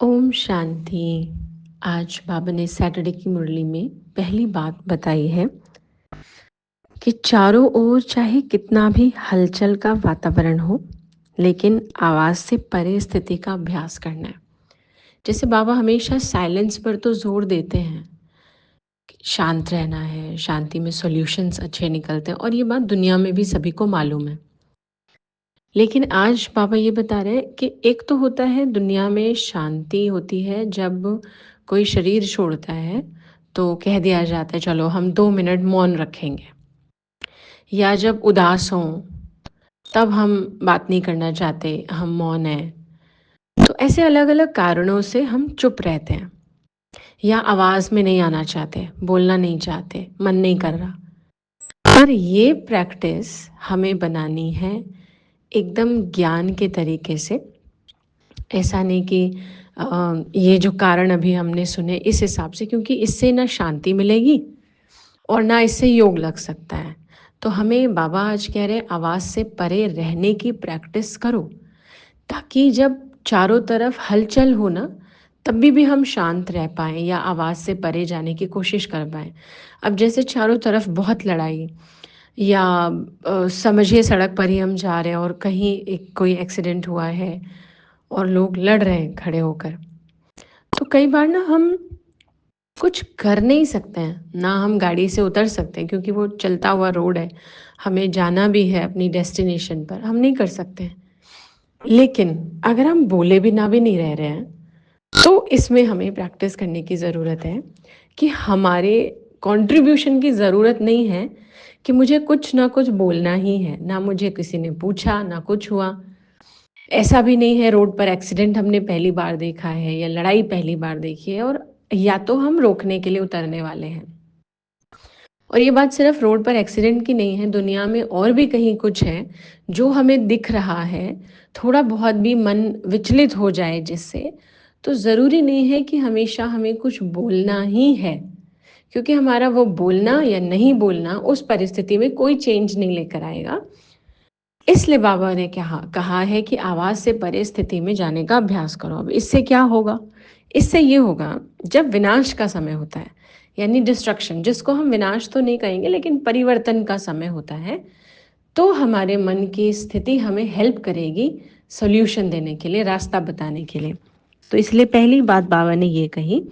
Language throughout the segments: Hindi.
ओम शांति। आज बाबा ने सैटरडे की मुरली में पहली बात बताई है कि चारों ओर चाहे कितना भी हलचल का वातावरण हो, लेकिन आवाज़ से परे स्थिति का अभ्यास करना है। जैसे बाबा हमेशा साइलेंस पर तो जोर देते हैं कि शांत रहना है, शांति में सॉल्यूशंस अच्छे निकलते हैं, और ये बात दुनिया में भी सभी को मालूम है। लेकिन आज बाबा ये बता रहे हैं कि एक तो होता है दुनिया में शांति होती है जब कोई शरीर छोड़ता है तो कह दिया जाता है चलो हम 2 मिनट मौन रखेंगे, या जब उदास हों तब हम बात नहीं करना चाहते, हम मौन हैं। तो ऐसे अलग अलग कारणों से हम चुप रहते हैं, या आवाज़ में नहीं आना चाहते, बोलना नहीं चाहते, मन नहीं कर रहा। पर ये प्रैक्टिस हमें बनानी है एकदम ज्ञान के तरीके से। ऐसा नहीं कि ये जो कारण अभी हमने सुने इस हिसाब से, क्योंकि इससे ना शांति मिलेगी और ना इससे योग लग सकता है। तो हमें बाबा आज कह रहे आवाज़ से परे रहने की प्रैक्टिस करो, ताकि जब चारों तरफ हलचल हो ना, तभी भी हम शांत रह पाएँ या आवाज़ से परे जाने की कोशिश कर पाएँ। अब जैसे चारों तरफ बहुत लड़ाई, या समझिए सड़क पर ही हम जा रहे हैं और कहीं एक कोई एक्सीडेंट हुआ है और लोग लड़ रहे हैं खड़े होकर, तो कई बार ना हम कुछ कर नहीं सकते हैं, ना हम गाड़ी से उतर सकते हैं क्योंकि वो चलता हुआ रोड है, हमें जाना भी है अपनी डेस्टिनेशन पर, हम नहीं कर सकते हैं। लेकिन अगर हम बोले बिना भी नहीं रह रहे हैं, तो इसमें हमें प्रैक्टिस करने की ज़रूरत है कि हमारे कंट्रीब्यूशन की ज़रूरत नहीं है कि मुझे कुछ ना कुछ बोलना ही है, ना मुझे किसी ने पूछा ना कुछ हुआ। ऐसा भी नहीं है रोड पर एक्सीडेंट हमने पहली बार देखा है या लड़ाई पहली बार देखी है और या तो हम रोकने के लिए उतरने वाले हैं। और ये बात सिर्फ रोड पर एक्सीडेंट की नहीं है, दुनिया में और भी कहीं कुछ है जो हमें दिख रहा है। थोड़ा बहुत भी मन विचलित हो जाए जिससे, तो ज़रूरी नहीं है कि हमेशा हमें कुछ बोलना ही है, क्योंकि हमारा वो बोलना या नहीं बोलना उस परिस्थिति में कोई चेंज नहीं लेकर आएगा। इसलिए बाबा ने कहा है कि आवाज़ से परे स्थिति में जाने का अभ्यास करो। अब इससे क्या होगा? इससे ये होगा, जब विनाश का समय होता है, यानी डिस्ट्रक्शन, जिसको हम विनाश तो नहीं कहेंगे लेकिन परिवर्तन का समय होता है, तो हमारे मन की स्थिति हमें हेल्प करेगी सॉल्यूशन देने के लिए, रास्ता बताने के लिए। तो इसलिए पहली बात बाबा ने ये कही।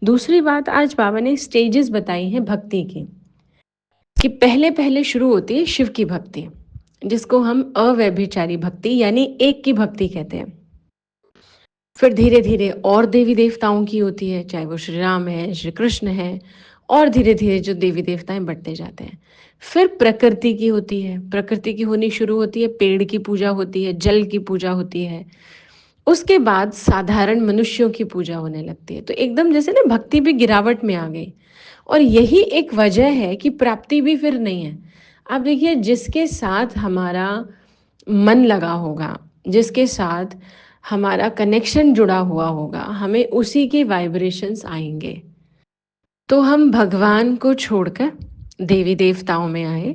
दूसरी बात आज बाबा ने स्टेजेस बताई हैं भक्ति की, कि पहले पहले शुरू होती है शिव की भक्ति, जिसको हम अव्यभिचारी भक्ति यानी एक की भक्ति कहते हैं। फिर धीरे धीरे और देवी देवताओं की होती है, चाहे वो श्री राम है, श्री कृष्ण है, और धीरे धीरे जो देवी देवताएं बढ़ते जाते हैं। फिर प्रकृति की होती है, प्रकृति की होनी शुरू होती है, पेड़ की पूजा होती है, जल की पूजा होती है। उसके बाद साधारण मनुष्यों की पूजा होने लगती है। तो एकदम जैसे ना भक्ति भी गिरावट में आ गई, और यही एक वजह है कि प्राप्ति भी फिर नहीं है। आप देखिए, जिसके साथ हमारा मन लगा होगा, जिसके साथ हमारा कनेक्शन जुड़ा हुआ होगा, हमें उसी के वाइब्रेशंस आएंगे। तो हम भगवान को छोड़कर देवी देवताओं में आए,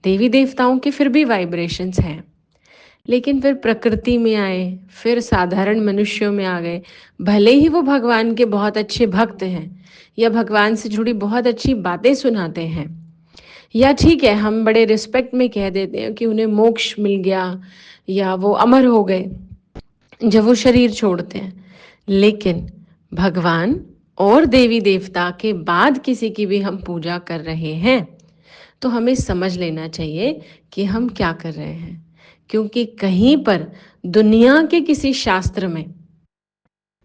देवी देवताओं के फिर भी वाइब्रेशंस हैं, लेकिन फिर प्रकृति में आए, फिर साधारण मनुष्यों में आ गए। भले ही वो भगवान के बहुत अच्छे भक्त हैं, या भगवान से जुड़ी बहुत अच्छी बातें सुनाते हैं, या ठीक है हम बड़े रिस्पेक्ट में कह देते हैं कि उन्हें मोक्ष मिल गया या वो अमर हो गए जब वो शरीर छोड़ते हैं। लेकिन भगवान और देवी देवता के बाद किसी की भी हम पूजा कर रहे हैं, तो हमें समझ लेना चाहिए कि हम क्या कर रहे हैं, क्योंकि कहीं पर दुनिया के किसी शास्त्र में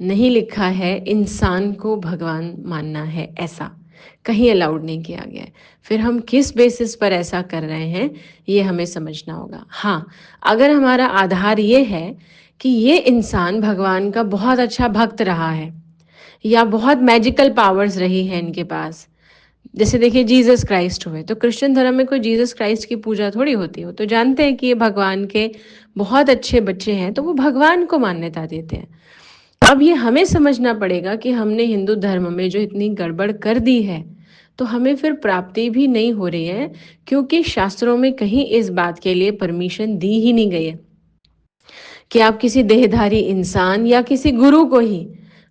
नहीं लिखा है इंसान को भगवान मानना है, ऐसा कहीं अलाउड नहीं किया गया है। फिर हम किस बेसिस पर ऐसा कर रहे हैं, ये हमें समझना होगा। हाँ, अगर हमारा आधार ये है कि ये इंसान भगवान का बहुत अच्छा भक्त रहा है, या बहुत मैजिकल पावर्स रही है इनके पास, जैसे देखिए जीसस क्राइस्ट हुए, तो क्रिश्चियन धर्म में कोई जीसस क्राइस्ट की पूजा थोड़ी होती हो, तो जानते हैं कि ये भगवान के बहुत अच्छे बच्चे हैं, तो वो भगवान को मान्यता देते हैं। अब ये हमें समझना पड़ेगा कि हमने हिंदू धर्म में जो इतनी गड़बड़ कर दी है, तो हमें फिर प्राप्ति भी नहीं हो रही है, क्योंकि शास्त्रों में कहीं इस बात के लिए परमिशन दी ही नहीं गई है कि आप किसी देहधारी इंसान या किसी गुरु को ही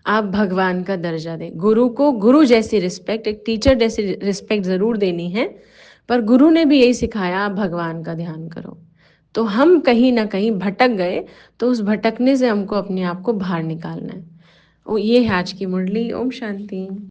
आप भगवान का दर्जा दें। गुरु को गुरु जैसी रिस्पेक्ट, एक टीचर जैसी रिस्पेक्ट ज़रूर देनी है, पर गुरु ने भी यही सिखाया, आप भगवान का ध्यान करो। तो हम कहीं न कहीं भटक गए, तो उस भटकने से हमको अपने आप को बाहर निकालना है। ये है आज की मुरली। ओम शांति।